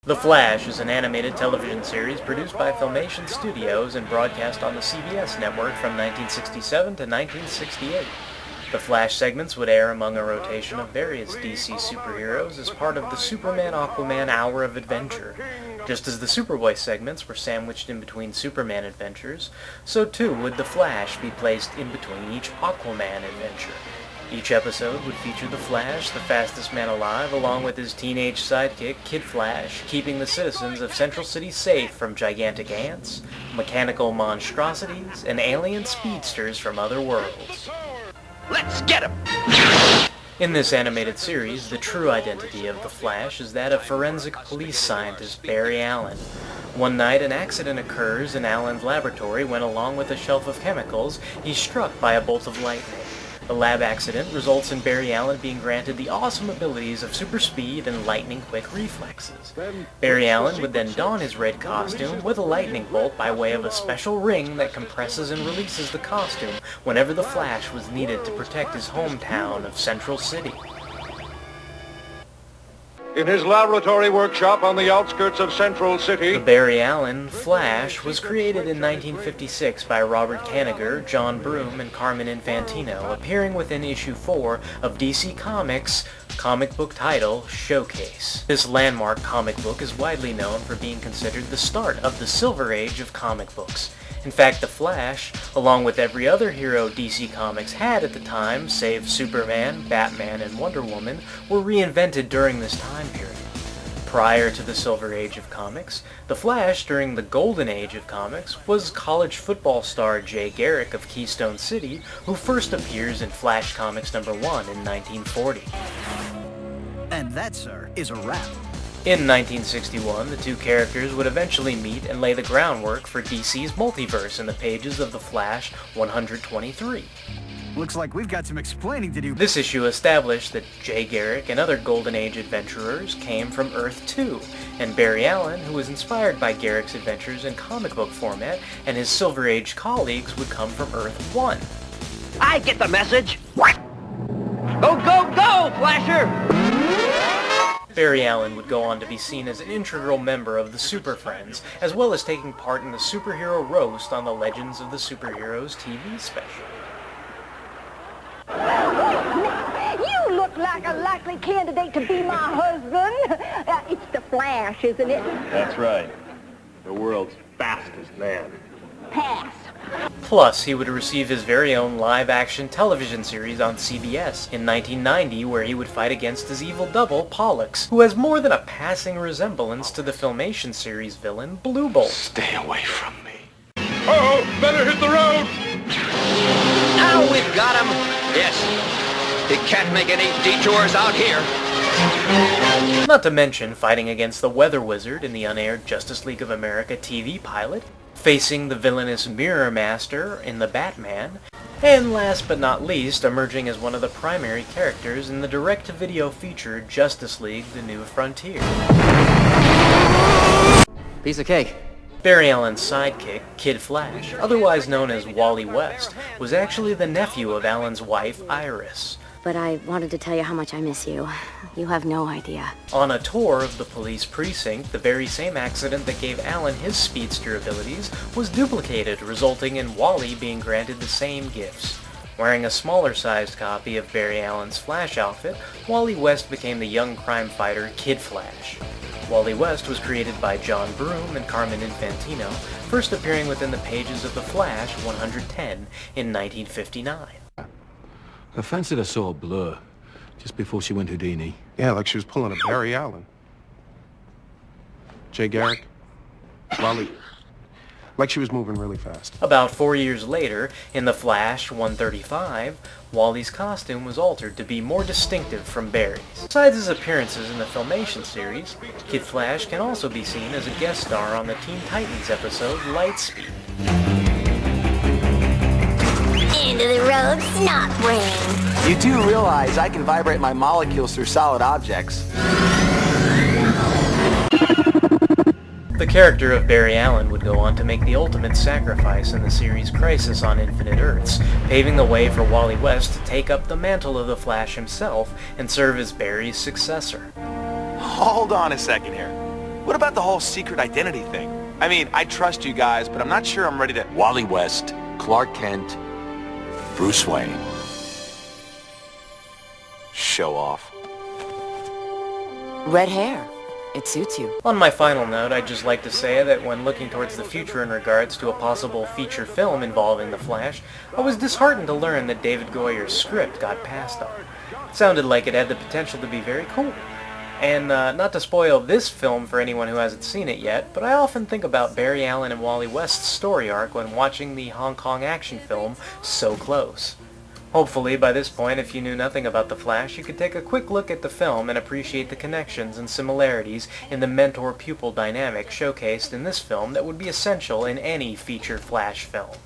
The Flash is an animated television series produced by Filmation Studios and broadcast on the CBS network from 1967 to 1968. The Flash segments would air among a rotation of various DC superheroes as part of the Superman-Aquaman Hour of Adventure. Just as the Superboy segments were sandwiched in between Superman adventures, so too would The Flash be placed in between each Aquaman adventure. Each episode would feature the Flash, the fastest man alive, along with his teenage sidekick, Kid Flash, keeping the citizens of Central City safe from gigantic ants, mechanical monstrosities, and alien speedsters from other worlds. Let's get him! In this animated series, the true identity of the Flash is that of forensic police scientist Barry Allen. One night, an accident occurs in Allen's laboratory when, along with a shelf of chemicals, he's struck by a bolt of lightning. The lab accident results in Barry Allen being granted the awesome abilities of super speed and lightning-quick reflexes. Barry Allen would then don his red costume with a lightning bolt by way of a special ring that compresses and releases the costume whenever the Flash was needed to protect his hometown of Central City. In his laboratory workshop on the outskirts of Central City, The Barry Allen Flash was created in 1956 by Robert Kanigher, John Broome, and Carmen Infantino, appearing within issue 4 of DC Comics' comic book title, Showcase. This landmark comic book is widely known for being considered the start of the Silver Age of comic books. In fact, The Flash, along with every other hero DC Comics had at the time, save Superman, Batman, and Wonder Woman, were reinvented during this time period. Prior to the Silver Age of comics, The Flash, during the Golden Age of comics, was college football star Jay Garrick of Keystone City, who first appears in Flash Comics #1 in 1940. And that, sir, is a wrap. In 1961, the two characters would eventually meet and lay the groundwork for DC's multiverse in the pages of The Flash 123. Looks like we've got some explaining to do. This issue established that Jay Garrick and other Golden Age adventurers came from Earth 2, and Barry Allen, who was inspired by Garrick's adventures in comic book format, and his Silver Age colleagues would come from Earth 1. I get the message! Go, go, go, Flasher! Barry Allen would go on to be seen as an integral member of the Super Friends, as well as taking part in the superhero roast on the Legends of the Superheroes TV special. You look like a likely candidate to be my husband. It's the Flash, isn't it? That's right. The world's fastest man. Pass. Plus, he would receive his very own live-action television series on CBS in 1990, where he would fight against his evil double, Pollux, who has more than a passing resemblance to the Filmation series villain, Blue Bolt. Stay away from me. oh, better hit the road! Now we've got him! Yes. He can't make any detours out here. Not to mention fighting against the Weather Wizard in the unaired Justice League of America TV pilot, facing the villainous Mirror Master in The Batman, and last but not least, emerging as one of the primary characters in the direct-to-video feature Justice League: The New Frontier. Piece of cake. Barry Allen's sidekick, Kid Flash, otherwise known as Wally West, was actually the nephew of Allen's wife, Iris. But I wanted to tell you how much I miss you. You have no idea. On a tour of the police precinct, the very same accident that gave Allen his speedster abilities was duplicated, resulting in Wally being granted the same gifts. Wearing a smaller-sized copy of Barry Allen's Flash outfit, Wally West became the young crime fighter Kid Flash. Wally West was created by John Broome and Carmen Infantino, first appearing within the pages of The Flash 110 in 1959. Her fancied I saw a blur just before she went Houdini. Yeah, like she was pulling a Barry Allen. Jay Garrick, Wally, like she was moving really fast. About 4 years later, in The Flash 135, Wally's costume was altered to be more distinctive from Barry's. Besides his appearances in the Filmation series, Kid Flash can also be seen as a guest star on the Teen Titans episode Lightspeed. End of the road, snot brain. You do realize I can vibrate my molecules through solid objects. The character of Barry Allen would go on to make the ultimate sacrifice in the series Crisis on Infinite Earths, paving the way for Wally West to take up the mantle of the Flash himself and serve as Barry's successor. Hold on a second here. What about the whole secret identity thing? I mean, I trust you guys, but I'm not sure I'm ready to... Wally West, Clark Kent, Bruce Wayne. Show off. Red hair. It suits you. On my final note, I'd just like to say that when looking towards the future in regards to a possible feature film involving The Flash, I was disheartened to learn that David Goyer's script got passed on. It sounded like it had the potential to be very cool. And not to spoil this film for anyone who hasn't seen it yet, but I often think about Barry Allen and Wally West's story arc when watching the Hong Kong action film So Close. Hopefully, by this point, if you knew nothing about The Flash, you could take a quick look at the film and appreciate the connections and similarities in the mentor-pupil dynamic showcased in this film that would be essential in any feature Flash film.